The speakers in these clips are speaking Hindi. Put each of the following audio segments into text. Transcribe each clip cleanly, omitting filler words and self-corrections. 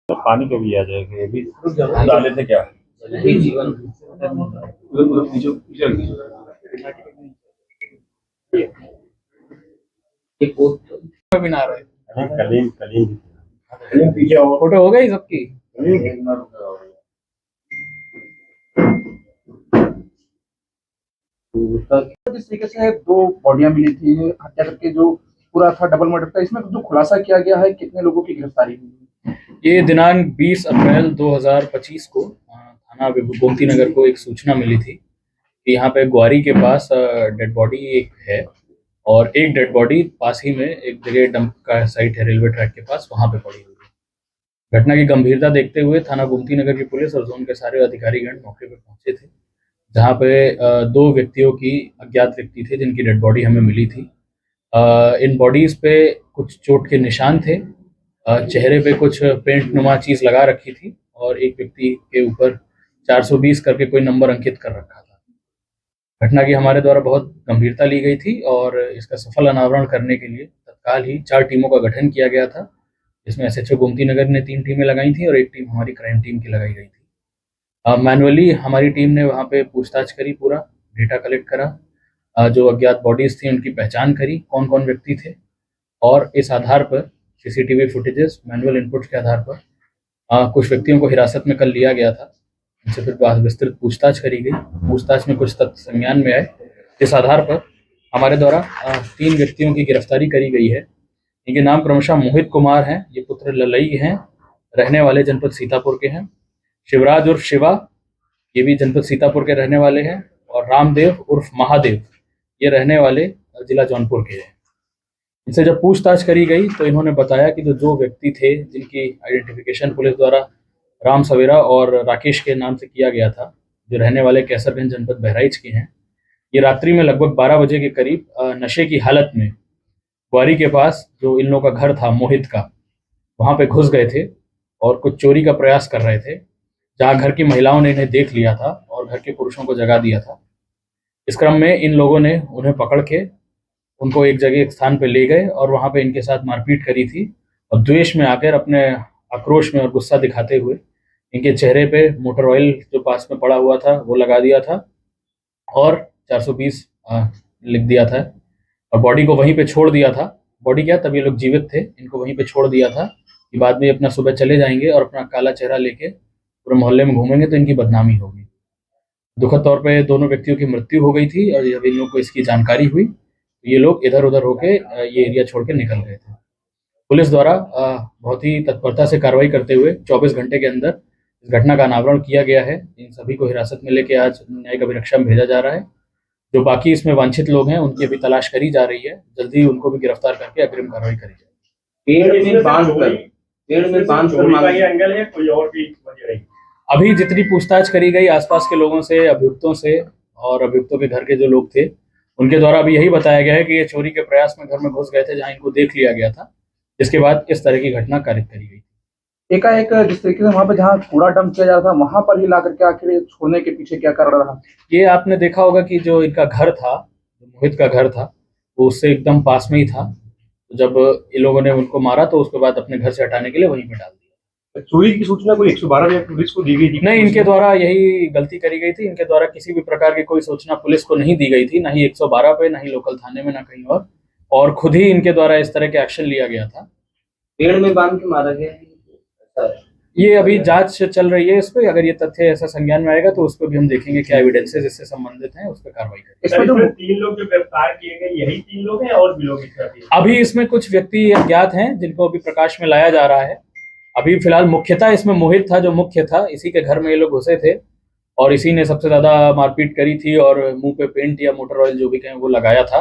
तो पानी का भी आ जाएगा, ये भी डाले थे क्या? ही जीवन एक वेबिनार है। कलीम कलीम फोटो हो गई सबकी। जिस तरीके से दो बॉडियां मिली थी हत्या करके, जो पूरा था डबल मर्डर का, इसमें जो खुलासा किया गया है कितने लोगों की गिरफ्तारी हुई? ये दिनांक 20 अप्रैल 2025 को थाना गोमती नगर को एक सूचना मिली थी कि यहाँ पे ग्वारी के पास डेड बॉडी एक है और एक डेड बॉडी पास ही में एक जगह डंप का साइट है रेलवे ट्रैक के पास, वहाँ पे पड़ी हुई है। घटना की गंभीरता देखते हुए थाना गोमती नगर की पुलिस और जोन के सारे अधिकारीगण मौके पर पहुंचे थे, जहाँ पे दो व्यक्तियों की अज्ञात व्यक्ति थे जिनकी डेड बॉडी हमें मिली थी। इन बॉडीज पे कुछ चोट के निशान थे, चेहरे पे कुछ पेंट नुमा चीज लगा रखी थी और एक व्यक्ति के ऊपर 420 करके कोई नंबर अंकित कर रखा था। घटना की हमारे द्वारा बहुत गंभीरता ली गई थी और इसका सफल अनावरण करने के लिए तत्काल ही 4 टीमों का गठन किया गया था, जिसमें एसएचओ गोमती नगर ने 3 टीमें लगाई थी और एक टीम हमारी क्राइम टीम की लगाई गई थी। मैनुअली हमारी टीम ने वहाँ पे पूछताछ करी, पूरा डेटा कलेक्ट करा, जो अज्ञात बॉडीज थी उनकी पहचान करी, कौन कौन व्यक्ति थे, और इस आधार पर सीसीटीवी फुटेजेस मैनुअल इनपुट्स के आधार पर कुछ व्यक्तियों को हिरासत में कल लिया गया था। इनसे फिर विस्तृत पूछताछ करी गई। पूछताछ में कुछ तथ्य संज्ञान में आए, इस आधार पर हमारे द्वारा 3 व्यक्तियों की गिरफ्तारी करी गई है। इनके नाम क्रमशः मोहित कुमार हैं, ये पुत्र ललई हैं, रहने वाले जनपद सीतापुर के हैं। शिवराज उर्फ शिवा, ये भी जनपद सीतापुर के रहने वाले हैं। और रामदेव उर्फ महादेव, ये रहने वाले जिला जौनपुर के हैं। इनसे जब पूछताछ करी गई तो इन्होंने बताया कि जो व्यक्ति थे जिनकी आइडेंटिफिकेशन पुलिस द्वारा राम सवेरा और राकेश के नाम से किया गया था, जो रहने वाले कैसरगंज जनपद बहराइच के हैं, ये रात्रि में लगभग 12 बजे के करीब नशे की हालत में ग्वारी के पास जो इन लोगों का घर था मोहित का, वहाँ पे घुस गए थे और कुछ चोरी का प्रयास कर रहे थे, जहाँ घर की महिलाओं ने इन्हें देख लिया था और घर के पुरुषों को जगा दिया था। इस क्रम में इन लोगों ने उन्हें पकड़ के उनको एक जगह एक स्थान पर ले गए और वहाँ पे इनके साथ मारपीट करी थी और द्वेष में आकर अपने आक्रोश में और गुस्सा दिखाते हुए इनके चेहरे पे मोटर ऑयल जो पास में पड़ा हुआ था वो लगा दिया था और 420 लिख दिया था और बॉडी को वहीं पे छोड़ दिया था। बॉडी क्या, तब ये लोग जीवित थे, इनको वहीं पे छोड़ दिया था कि बाद में अपना सुबह चले जाएंगे और अपना काला चेहरा लेके पूरे मोहल्ले में घूमेंगे तो इनकी बदनामी होगी। दुखद तौर पे दोनों व्यक्तियों की मृत्यु हो गई थी और जब इन लोगों को इसकी जानकारी हुई तो ये लोग इधर उधर होके ये एरिया छोड़ के निकल गए थे। पुलिस द्वारा बहुत ही तत्परता से कार्रवाई करते हुए 24 घंटे के अंदर इस घटना का अनावरण किया गया है। इन सभी को हिरासत में लेके आज न्यायिक अभिरक्षा में भेजा जा रहा है। जो बाकी इसमें वांछित लोग हैं उनकी अभी तलाश करी जा रही है, जल्दी उनको भी गिरफ्तार करके अग्रिम कार्रवाई करी जाएगी। पेड़ में बांध कर कोई और भी वजह रही? अभी जितनी पूछताछ करी गई आसपास के लोगों से, अभियुक्तों से और अभियुक्तों के घर के जो लोग थे उनके द्वारा अभी यही बताया गया है कि ये चोरी के प्रयास में घर में घुस गए थे, जहां इनको देख लिया गया था, जिसके बाद इस तरह की घटना कारित करी गई। एकाएक जिस तरीके से वहां पर जहाँ कूड़ा डंप किया जा रहा था वहां पर ही ला करके आखिर छोड़ने के पीछे क्या कर रहा था? ये आपने देखा होगा कि जो इनका घर था, जो मोहित का घर था, वो उससे एकदम पास में ही था। तो जब इन लोगों ने उनको मारा तो उसके बाद अपने घर से हटाने के लिए वहीं पे डाल दिया। चोरी की सूचना कोई 112 पुलिस को दी गई थी? नहीं, इनके द्वारा यही गलती करी गई थी। इनके द्वारा किसी भी प्रकार की कोई सूचना पुलिस को नहीं दी गई थी, ना ही 112 पे, ना ही लोकल थाने में, ना कहीं और खुद ही इनके द्वारा इस तरह के एक्शन लिया गया था। पेड़ में बांध के मारा गया, ये अभी जांच चल रही है इस पे। अगर ये तथ्य ऐसा संज्ञान में आएगा तो उस पर भी हम देखेंगे क्या एविडेंसेस इससे संबंधित हैं, उस पर कार्रवाई करेंगे। इसमें जो 3 लोग जो गिरफ्तार किए गए यही 3 लोग हैं और भी लोग इसमें? अभी इसमें कुछ व्यक्ति अज्ञात हैं जिनको अभी प्रकाश में लाया जा रहा है। अभी फिलहाल मुख्यतः इसमें मोहित था जो मुख्य था, इसी के घर में ये लोग घुसे थे और इसी ने सबसे ज्यादा मारपीट करी थी और मुंह पे पेंट या मोटर ऑयल जो भी कहें वो लगाया था।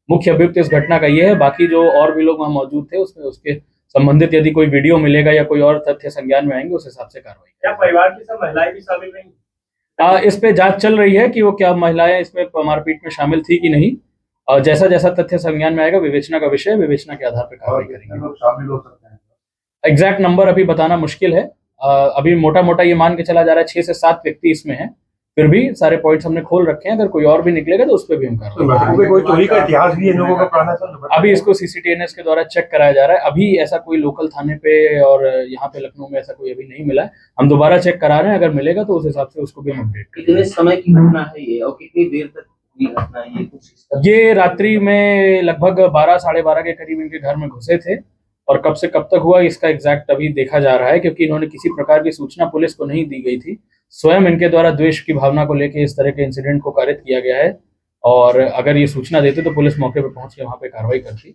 मुख्य अभियुक्त इस घटना का ये है। बाकी जो और भी लोग वहाँ मौजूद थे उसमें उसके संबंधित यदि कोई वीडियो मिलेगा या कोई और तथ्य संज्ञान में आएंगे उस हिसाब से कार्रवाई। क्या परिवार की सब महिलाएं भी शामिल रही? इस पे जांच चल रही है कि वो क्या महिलाएं इसमें मारपीट में शामिल थी कि नहीं, और जैसा जैसा तथ्य संज्ञान में आएगा विवेचना का विषय, विवेचना के आधार पर कार्रवाई करेंगे। लोग शामिल हो सकते हैं? एग्जैक्ट नंबर अभी बताना मुश्किल है। अभी मोटा मोटा ये मान के चला जा रहा है 6 से 7 व्यक्ति इसमें हैं, फिर भी सारे पॉइंट्स हमने खोल रखे हैं, अगर कोई और भी निकलेगा तो उस पर भी हम तो कार्रवाई मृतकों के कोई चोरी का इतिहास भी इन लोगों का पुराना सर? अभी इसको सीसीटीएनएस के द्वारा चेक कराया जा रहा है। अभी ऐसा कोई लोकल थाने पे और यहाँ पे लखनऊ में ऐसा कोई अभी नहीं मिला है। हम दोबारा चेक करा रहे हैं, अगर मिलेगा तो उस हिसाब से उसको भी हम अपडेट करेंगे। कितने समय की घटना है ये और कितनी देर तक हुई घटना है ये कुछ इस तरह? ये रात्रि में लगभग 12 साढ़े 12 के करीब इनके घर में घुसे थे, और कब से कब तक हुआ इसका एग्जैक्ट अभी देखा जा रहा है, क्योंकि इन्होंने किसी प्रकार की सूचना पुलिस को नहीं दी गई थी। स्वयं इनके द्वारा द्वेष की भावना को लेकर इस तरह के इंसिडेंट को कारित किया गया है, और अगर ये सूचना देते तो पुलिस मौके पर पहुंच के वहां पे कार्रवाई करती।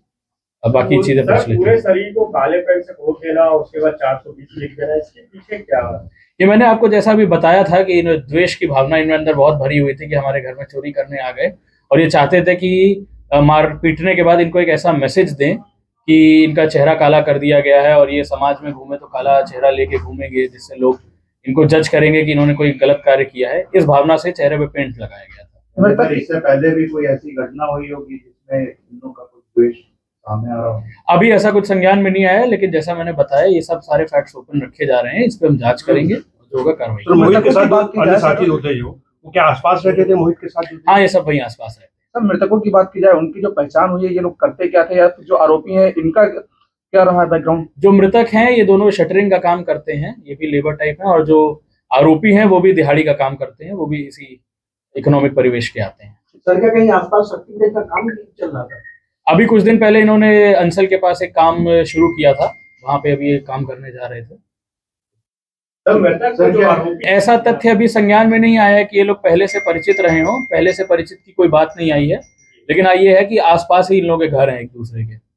अब बाकी चीजें सर, पूछ पूरे लेती। शरीर को काले पेन से खोद देना, उसके बाद 420 लिख देना, इसके पीछे क्या है? ये मैंने आपको जैसा अभी बताया था कि इन द्वेष की भावना इनमें अंदर बहुत भरी हुई थी कि हमारे घर में चोरी करने आ गए, और ये चाहते थे कि मार पीटने के बाद इनको एक ऐसा मैसेज दें कि इनका चेहरा काला कर दिया गया है, और ये समाज में घूमे तो काला चेहरा लेके घूमेंगे, जिससे लोग इनको जज करेंगे कि इन्होंने कोई गलत कार्य किया है। इस भावना से चेहरे पे पेंट लगाया गया था। सर, इससे पहले भी कोई ऐसी घटना हुई होगी जिसमें इन लोगों का कुछ द्वेष सामने आ रहा हो? अभी ऐसा कुछ संज्ञान में नहीं आया है, लेकिन जैसा मैंने बताया ये सब सारे फैक्ट्स ओपन रखे जा रहे हैं, इस पे हम जांच करेंगे, जो होगा कार्रवाई। तो मोहित के साथ अन्य साथी होते हैं वो क्या आसपास रहते थे मोहित के साथ? हाँ, ये सब वहीं आसपास रहते हैं। सर, मृतकों की बात की जाए, उनकी जो पहचान हुई है, ये लोग करते क्या थे, या फिर जो आरोपी हैं इनका क्या रहा है बैकग्राउंड? जो मृतक हैं ये दोनों शटरिंग का काम करते हैं, ये भी लेबर टाइप है, और जो आरोपी हैं वो भी दिहाड़ी का काम करते हैं, वो भी इसी इकोनॉमिक परिवेश के आते हैं। सर, क्या कहीं आसपास शक्ति का काम चल रहा था? अभी कुछ दिन पहले इन्होंने अंसल के पास एक काम शुरू किया था, वहां पे अभी ये काम करने जा रहे थे। सर, मृतक को जो आरोपी ऐसा तथ्य अभी संज्ञान में नहीं आया है कि ये लोग पहले से परिचित रहे हों, पहले से परिचित की कोई बात नहीं आई है, लेकिन ये है कि आसपास ही इन लोगों के घर हैं एक दूसरे के।